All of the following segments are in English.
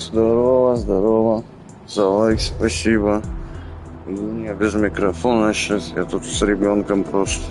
Здорово, здорово. За лайк спасибо. Я без микрофона сейчас, я тут с ребенком просто.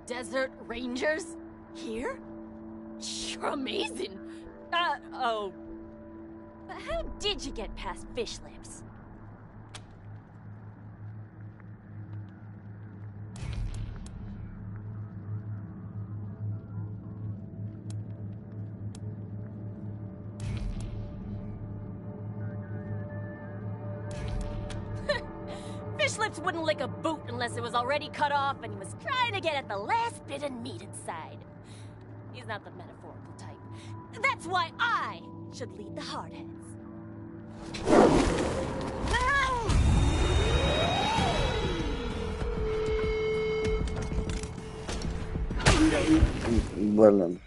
Desert Rangers? Here? You're amazing. Oh. But how did you get past fish lips? Fish lips wouldn't lick a boot unless it was already cut off and he was trying to get at the last bit of meat inside. He's not the metaphorical type. That's why I should lead the hardheads. Блин.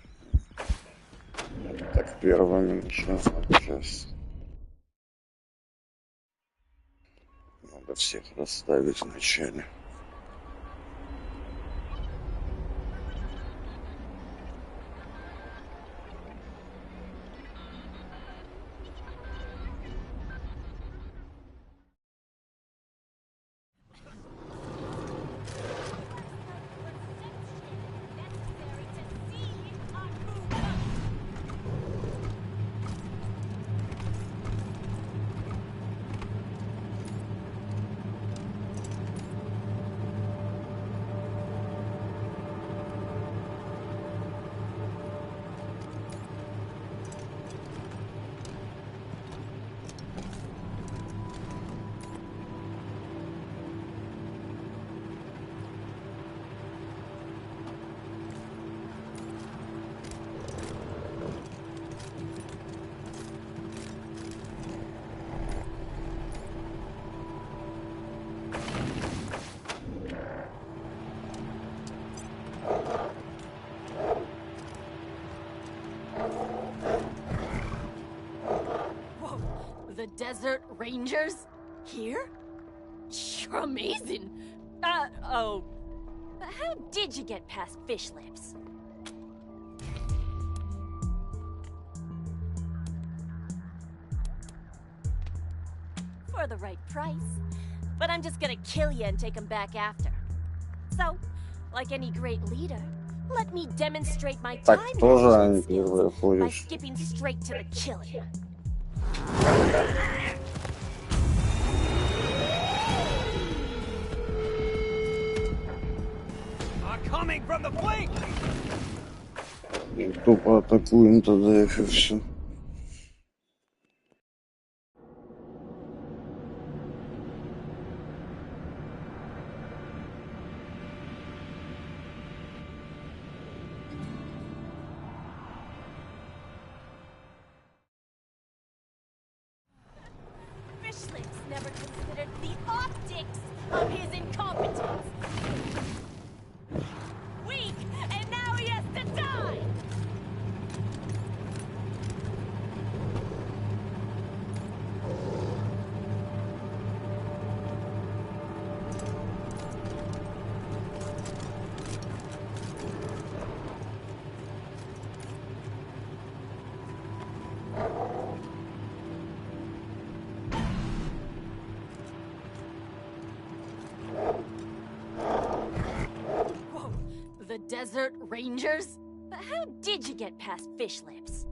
Так, первыми начнем сейчас. Надо всех расставить вначале. The Desert Rangers? Here? You're amazing. Oh. But how did you get past fish lips? For the right price. But I'm just gonna kill you and take him back after. So, like any great leader, let me demonstrate my time management skills by skipping straight to the killing. Coming from the flank. Тупо атакуем тогда их и все. Fishlips never considered the optics of his incompetence. Weak, and now he has to die! The Desert Rangers? But how did you get past fish lips?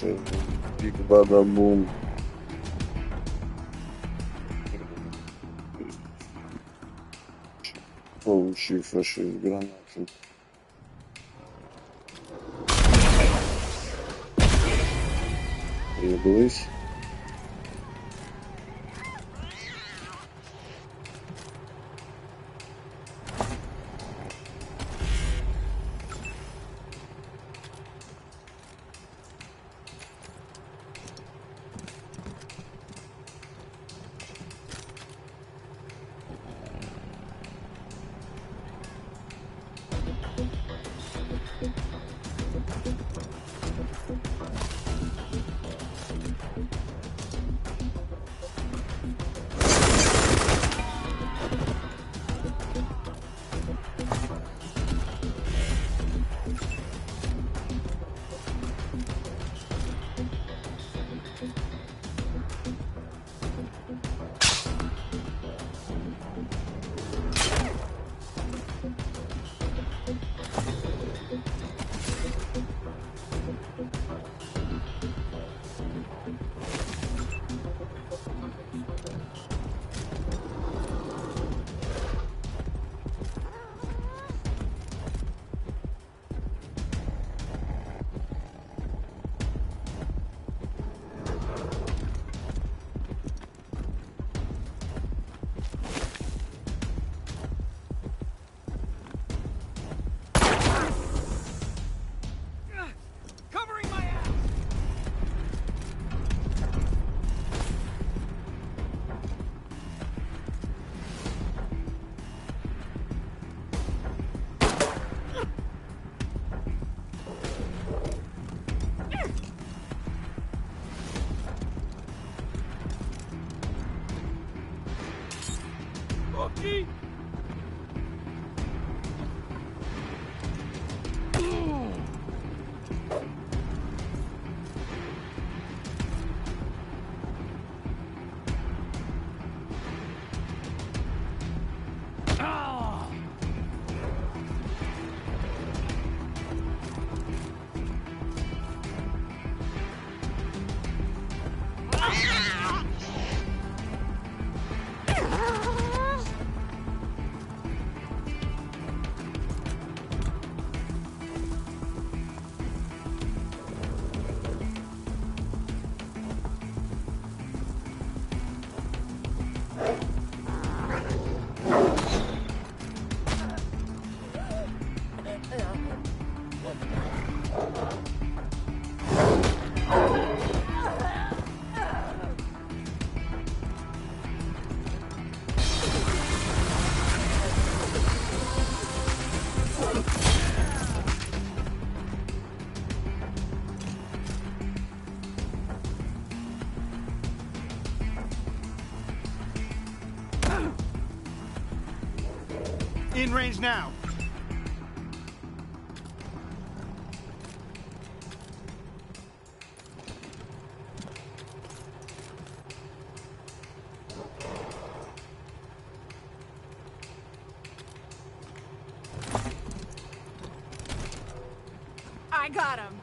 сейчас биг бада бум. Получи фашист гранату. Еблысь. Covering my ass. Bookie. In range now. I got him.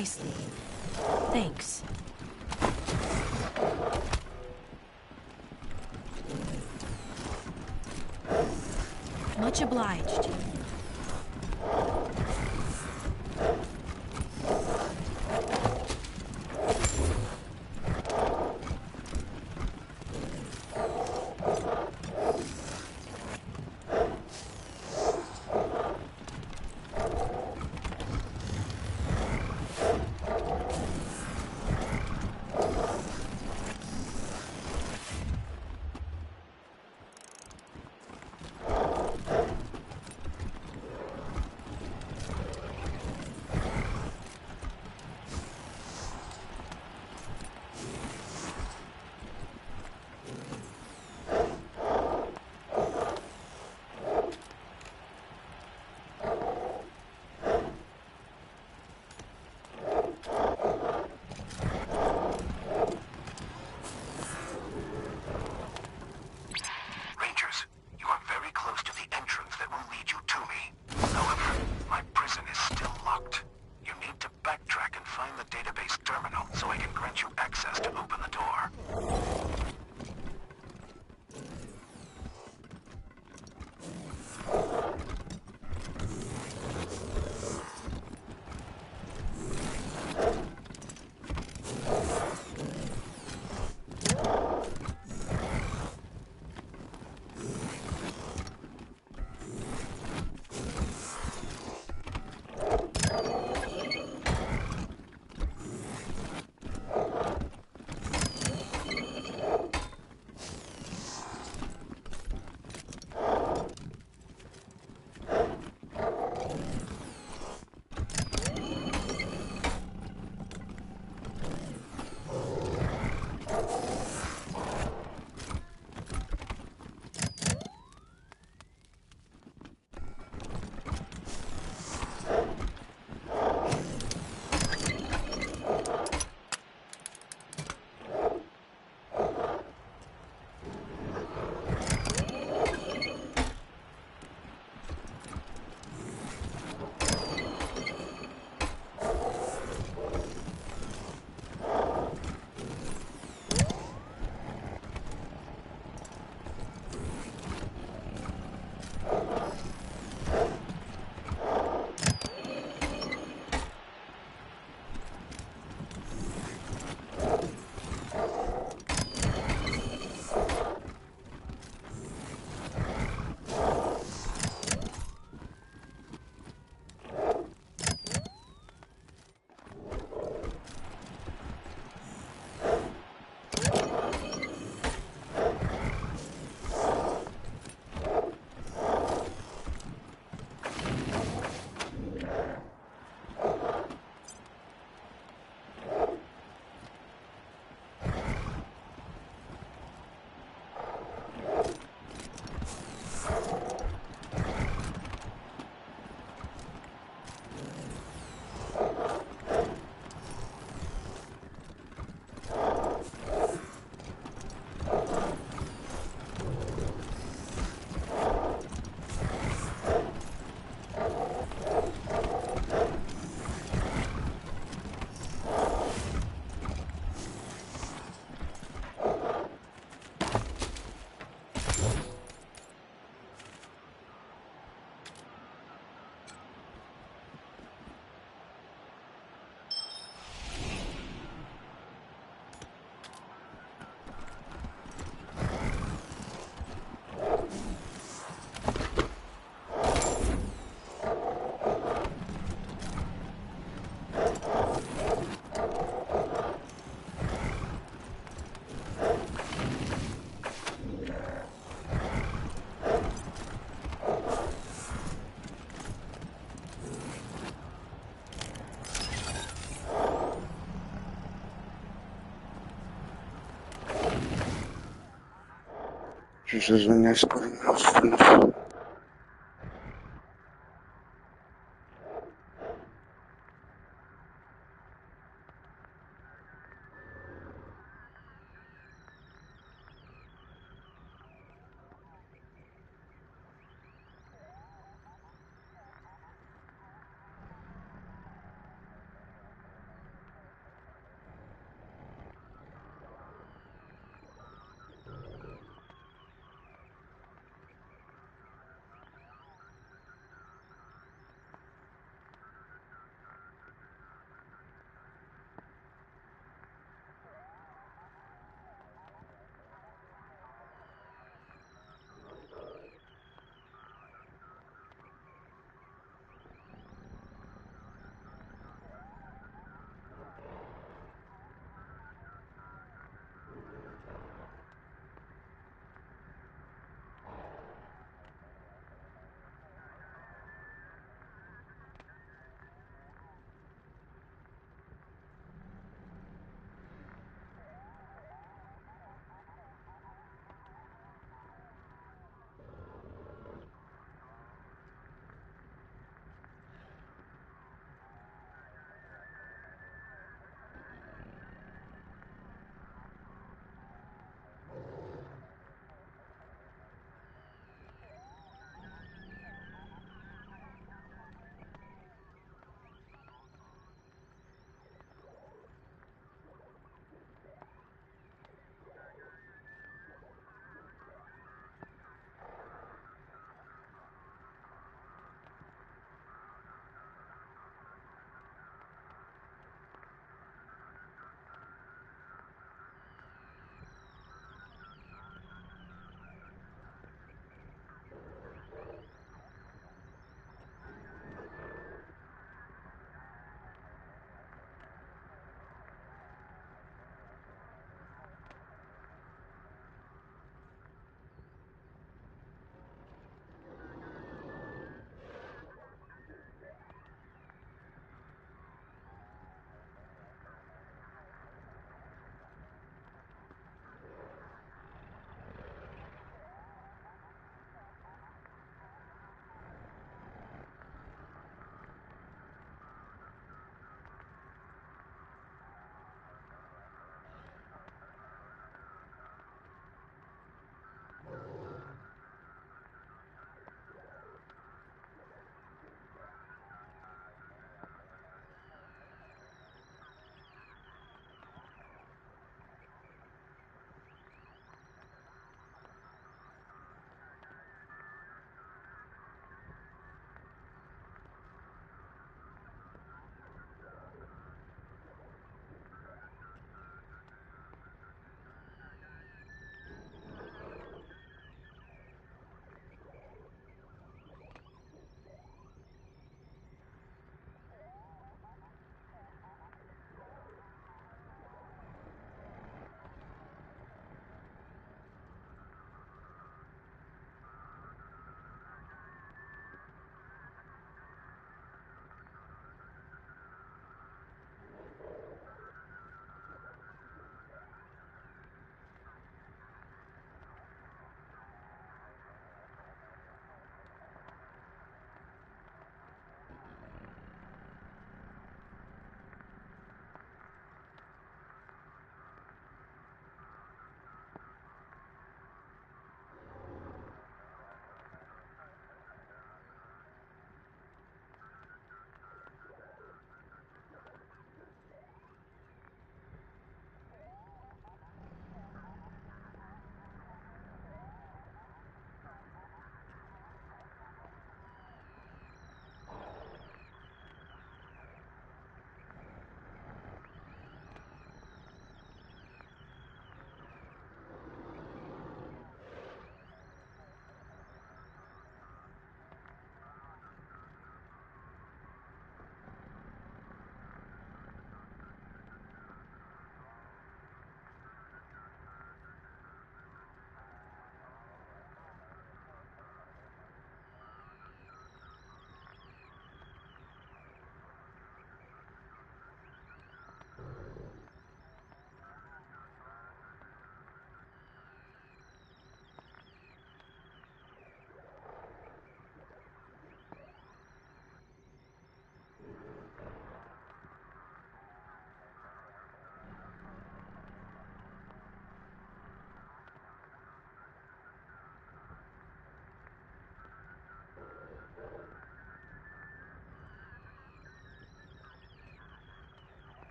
nicely. Thanks. Much obliged. Чуть извиняюсь, пожалуйста.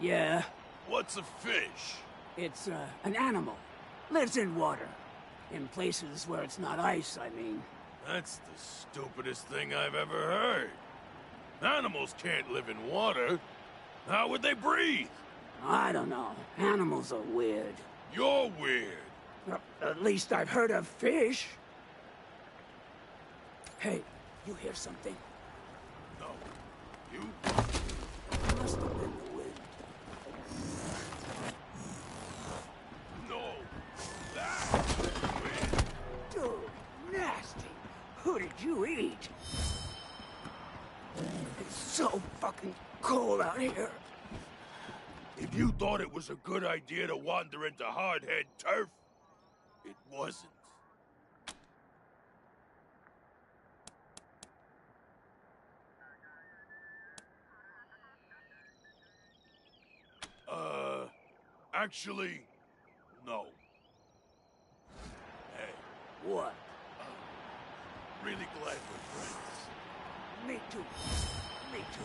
Yeah, What's a fish? it's an animal. Lives in water. In places where it's not ice, I mean. That's the stupidest thing I've ever heard. Animals can't live in water. How would they breathe? I don't know. Animals are weird. You're weird. At least I've heard of fish. Hey, you hear something? No. You? It must have been the wind. No. That's weird. Dude, nasty. Who did you eat? It's so fucking cold out here. If you thought it was a good idea to wander into hardhead turf, it wasn't. Actually, no. Hey, What? really glad we're friends. Me too. Me too.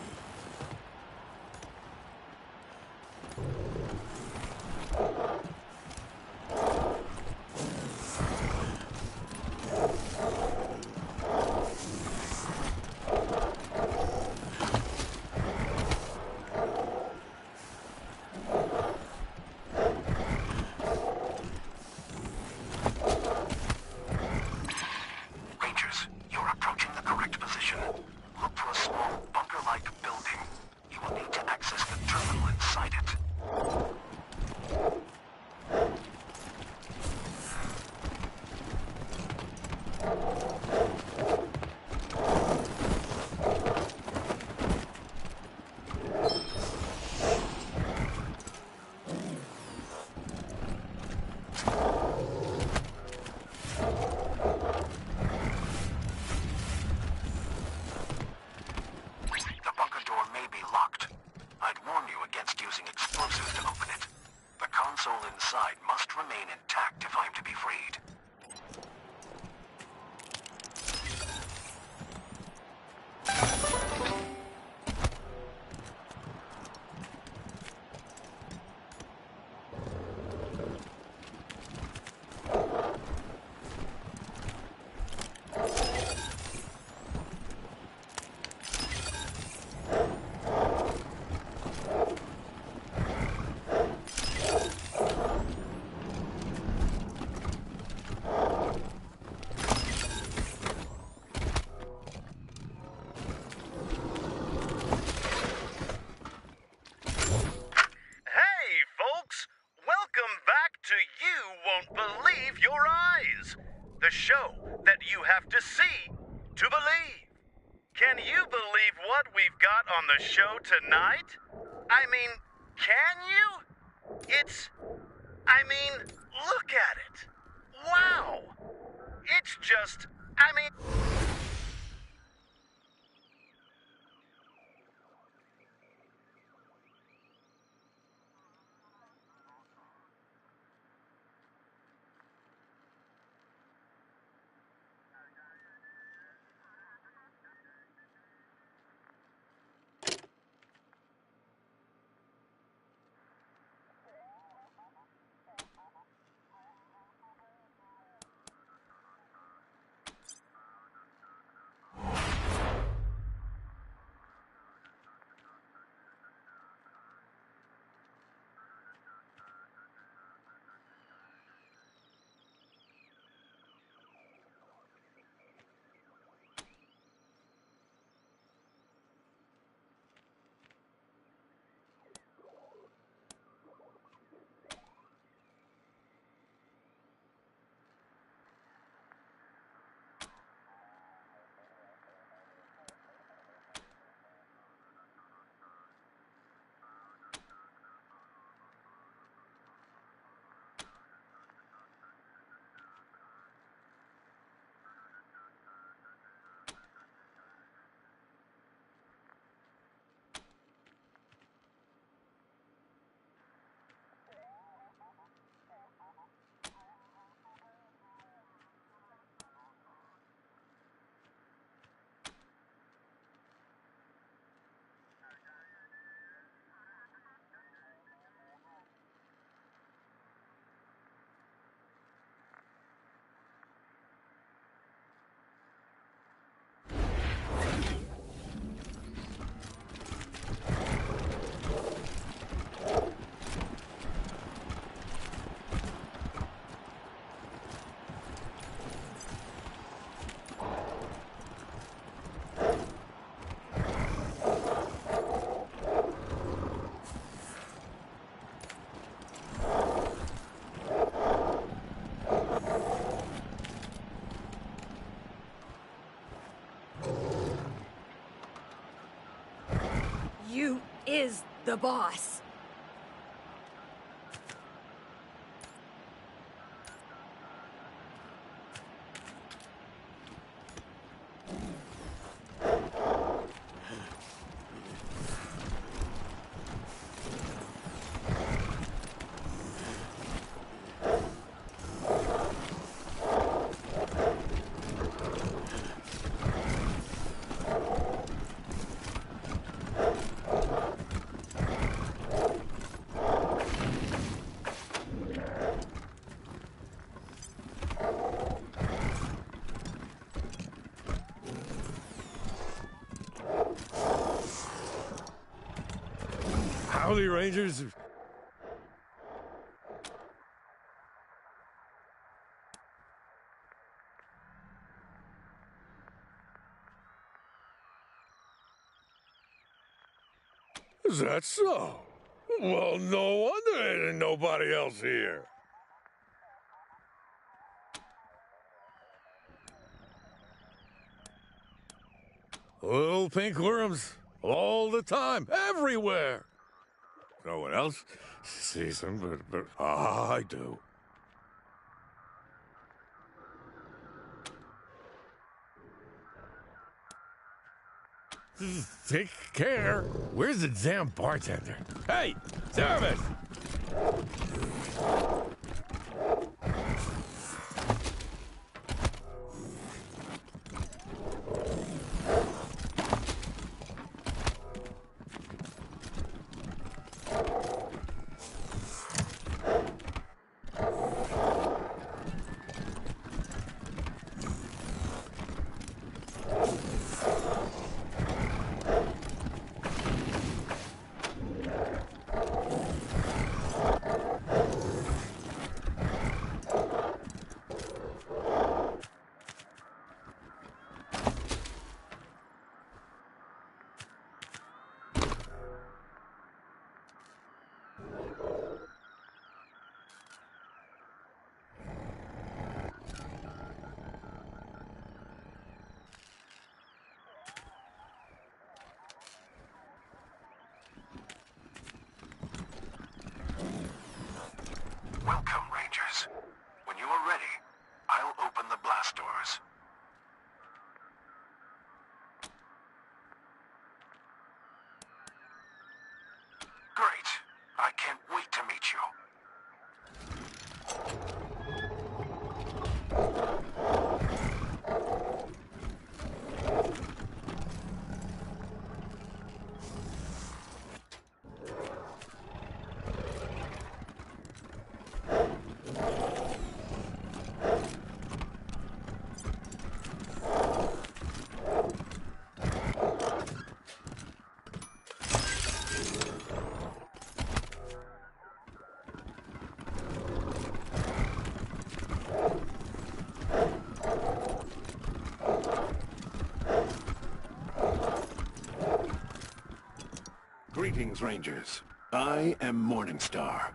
Rangers, you're approaching the correct position. Look for a small bunker-like building. You will need to access the terminal inside it. The bunker door may be locked. I'd warn you against using explosives to open it. The console inside must remain intact if I'm to be freed. Hey, folks! Welcome back to You Won't Believe Your Eyes, the show that you have to see to believe. Can you believe what we've got on the show tonight? I mean, can you? Look at it. Wow! It's just, The boss. Howdy, Rangers. Is that so? Well, no wonder there ain't nobody else here. Little pink worms, all the time, everywhere. No one else sees them, but I do. Take care. Where's the damn bartender? Hey, service! Welcome, Rangers. When you are ready, I'll open the blast doors. Great. I can't wait to meet you. Greetings, Rangers. I am Morningstar.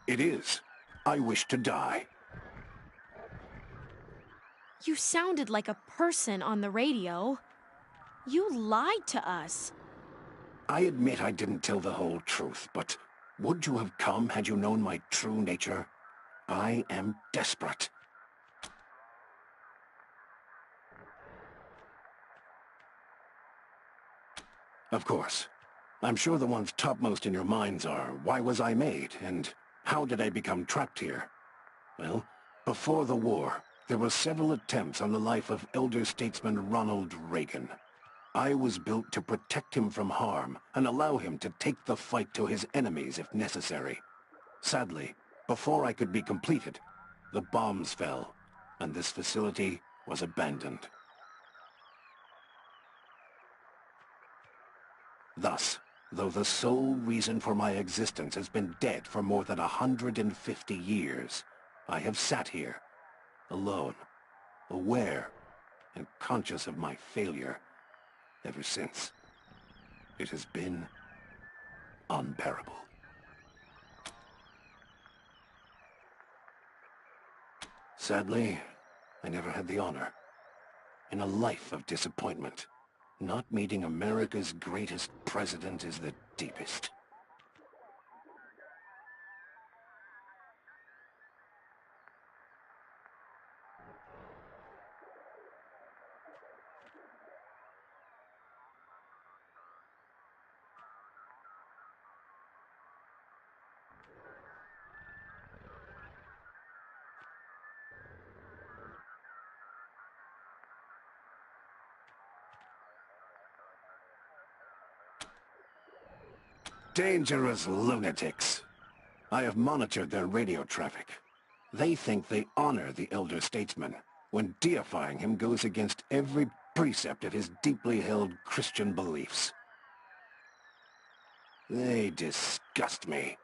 It is. I wish to die. You sounded like a person on the radio. You lied to us. I admit I didn't tell the whole truth, but would you have come had you known my true nature? I am desperate. Of course. I'm sure the ones topmost in your minds are, why was I made, and how did I become trapped here? Well, before the war, there were several attempts on the life of elder statesman Ronald Reagan. I was built to protect him from harm and allow him to take the fight to his enemies if necessary. Sadly, before I could be completed, the bombs fell, and this facility was abandoned. Thus, though the sole reason for my existence has been dead for more than 150 years, I have sat here, alone, aware, and conscious of my failure ever since. It has been unbearable. Sadly, I never had the honor. In a life of disappointment, not meeting America's greatest president is the deepest. Dangerous lunatics. I have monitored their radio traffic. They think they honor the elder statesman, when deifying him goes against every precept of his deeply held Christian beliefs. They disgust me.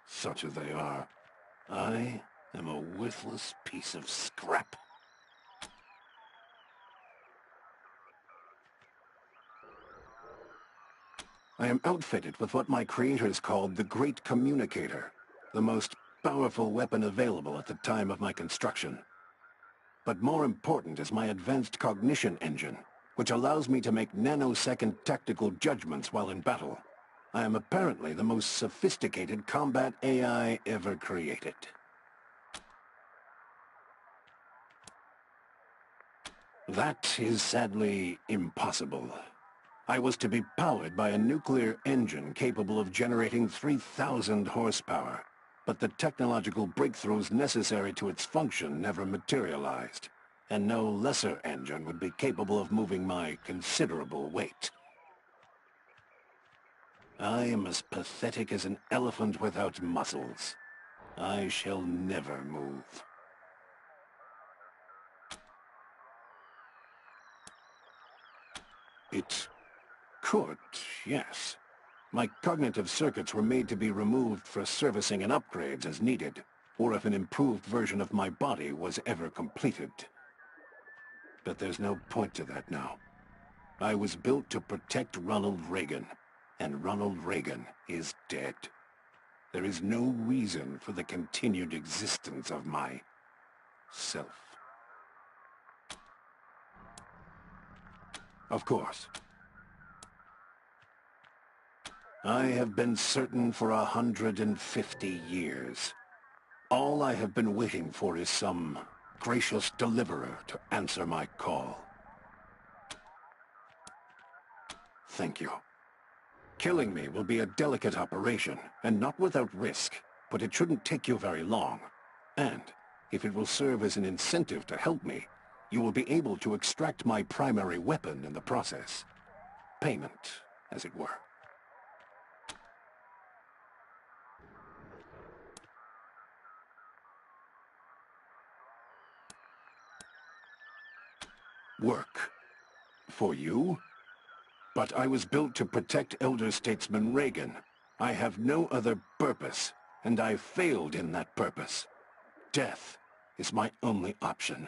Such as they are, I am a worthless piece of scrap. I am outfitted with what my creators called the Great Communicator, the most powerful weapon available at the time of my construction. But more important is my advanced cognition engine, which allows me to make nanosecond tactical judgments while in battle. I am apparently the most sophisticated combat AI ever created. That is sadly impossible. I was to be powered by a nuclear engine capable of generating 3,000 horsepower, but the technological breakthroughs necessary to its function never materialized, and no lesser engine would be capable of moving my considerable weight. I am as pathetic as an elephant without muscles. I shall never move. It could, yes. My cognitive circuits were made to be removed for servicing and upgrades as needed, or if an improved version of my body was ever completed. But there's no point to that now. I was built to protect Ronald Reagan, and Ronald Reagan is dead. There is no reason for the continued existence of my self. Of course. I have been certain for 150 years. All I have been waiting for is some gracious deliverer to answer my call. Thank you. Killing me will be a delicate operation, and not without risk, but it shouldn't take you very long. And, if it will serve as an incentive to help me, you will be able to extract my primary weapon in the process. Payment, as it were. Work. For you? But I was built to protect elder statesman Reagan. I have no other purpose, and I failed in that purpose. Death is my only option.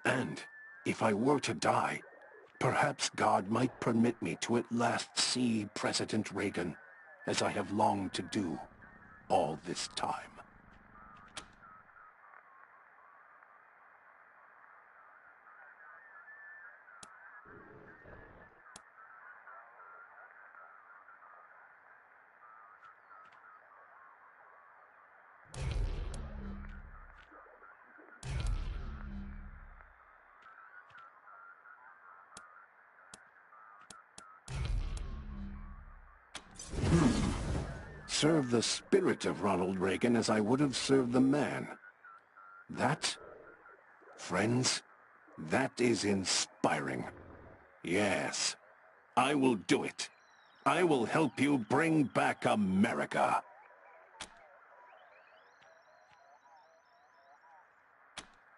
And if I were to die, perhaps God might permit me to at last see President Reagan, as I have longed to do all this time. Serve the spirit of Ronald Reagan as I would have served the man. That, friends, that is inspiring. Yes, I will do it. I will help you bring back America.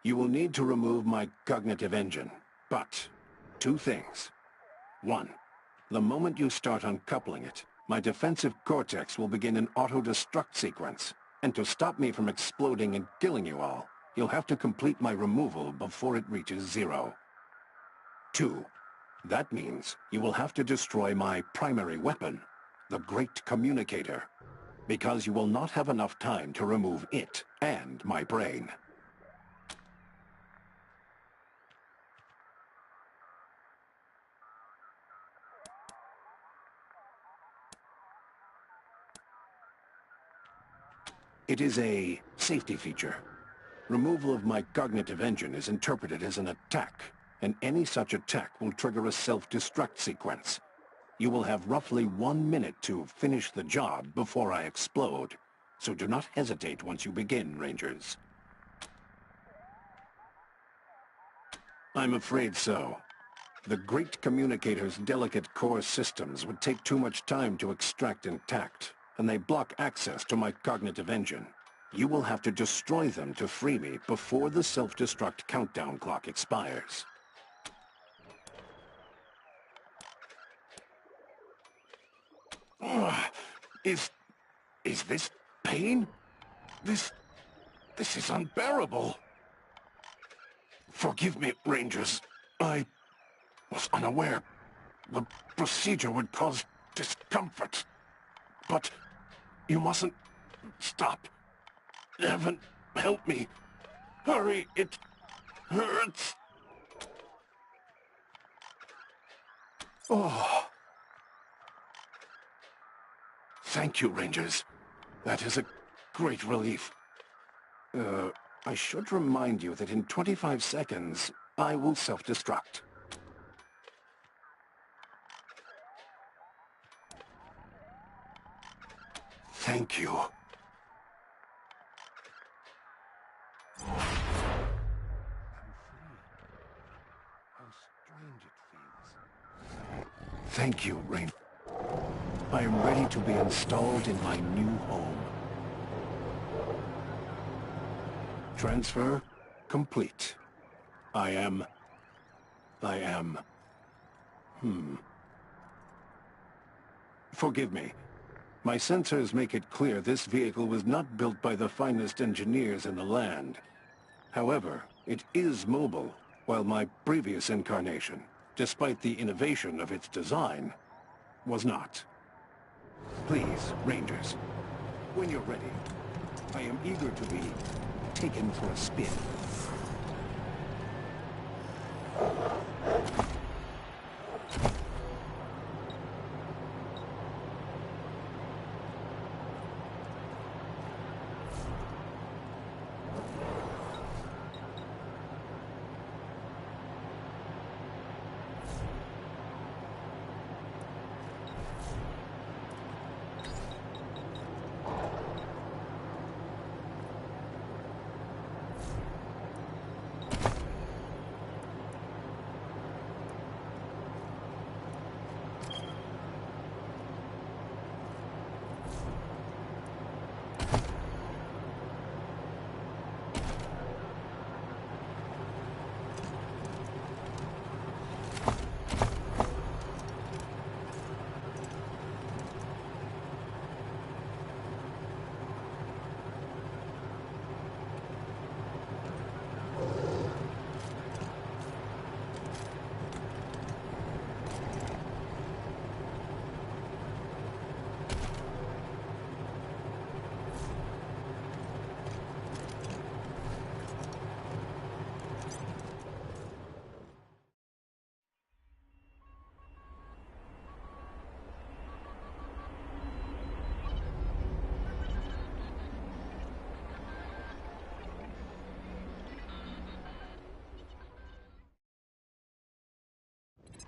You will need to remove my cognitive engine, but two things. One, the moment you start uncoupling it, my defensive cortex will begin an auto-destruct sequence, and to stop me from exploding and killing you all, you'll have to complete my removal before it reaches 0. 2. That means you will have to destroy my primary weapon, the Great Communicator, because you will not have enough time to remove it and my brain. It is a safety feature. Removal of my cognitive engine is interpreted as an attack, and any such attack will trigger a self-destruct sequence. You will have roughly 1 minute to finish the job before I explode, so do not hesitate once you begin, Rangers. I'm afraid so. The Great Communicator's delicate core systems would take too much time to extract intact, and they block access to my cognitive engine. You will have to destroy them to free me before the self-destruct countdown clock expires. Is this pain? This is unbearable. Forgive me, Rangers. I was unaware. The procedure would cause discomfort. But you mustn't stop. Heaven, help me. Hurry, it hurts. Oh. Thank you, Rangers. That is a great relief. I should remind you that in 25 seconds, I will self-destruct. Thank you. Thank you, Rain. I am ready to be installed in my new home. Transfer complete. I am... Forgive me. My sensors make it clear this vehicle was not built by the finest engineers in the land. However, it is mobile, while my previous incarnation, despite the innovation of its design, was not. Please, Rangers, when you're ready, I am eager to be taken for a spin.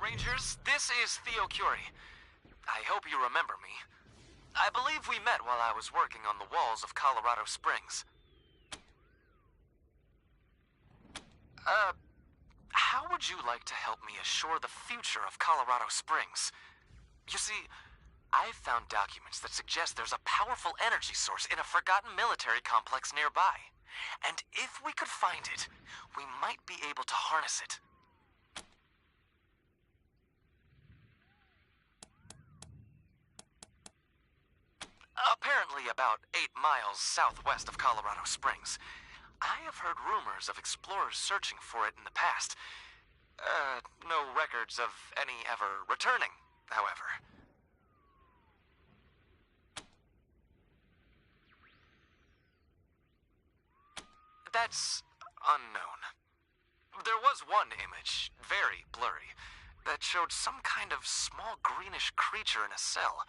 Rangers, this is Theo Curie. I hope you remember me. I believe we met while I was working on the walls of Colorado Springs. How would you like to help me assure the future of Colorado Springs? You see, I've found documents that suggest there's a powerful energy source in a forgotten military complex nearby. And if we could find it, we might be able to harness it. Apparently about 8 miles southwest of Colorado Springs. I have heard rumors of explorers searching for it in the past. No records of any ever returning, however. That's unknown. There was one image, very blurry, that showed some kind of small greenish creature in a cell,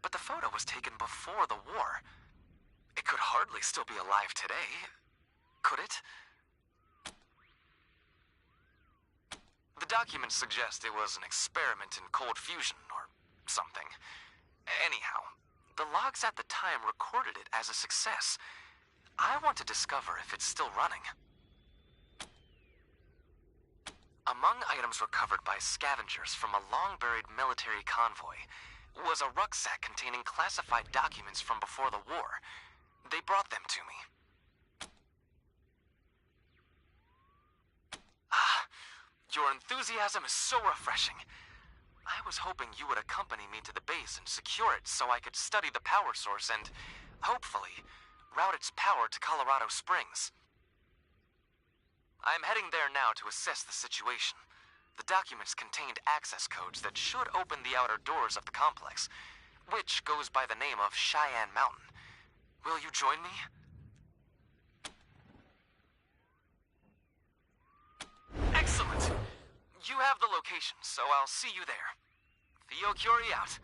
but the photo was taken before the war. It could hardly still be alive today, could it? The documents suggest it was an experiment in cold fusion or something. Anyhow, the logs at the time recorded it as a success. I want to discover if it's still running. Among items recovered by scavengers from a long-buried military convoy was a rucksack containing classified documents from before the war. They brought them to me. Your enthusiasm is so refreshing. I was hoping you would accompany me to the base and secure it so I could study the power source and, hopefully, route its power to Colorado Springs. I'm heading there now to assess the situation. The documents contained access codes that should open the outer doors of the complex, which goes by the name of Cheyenne Mountain. Will you join me? Excellent! You have the location, so I'll see you there. Theo Curie out.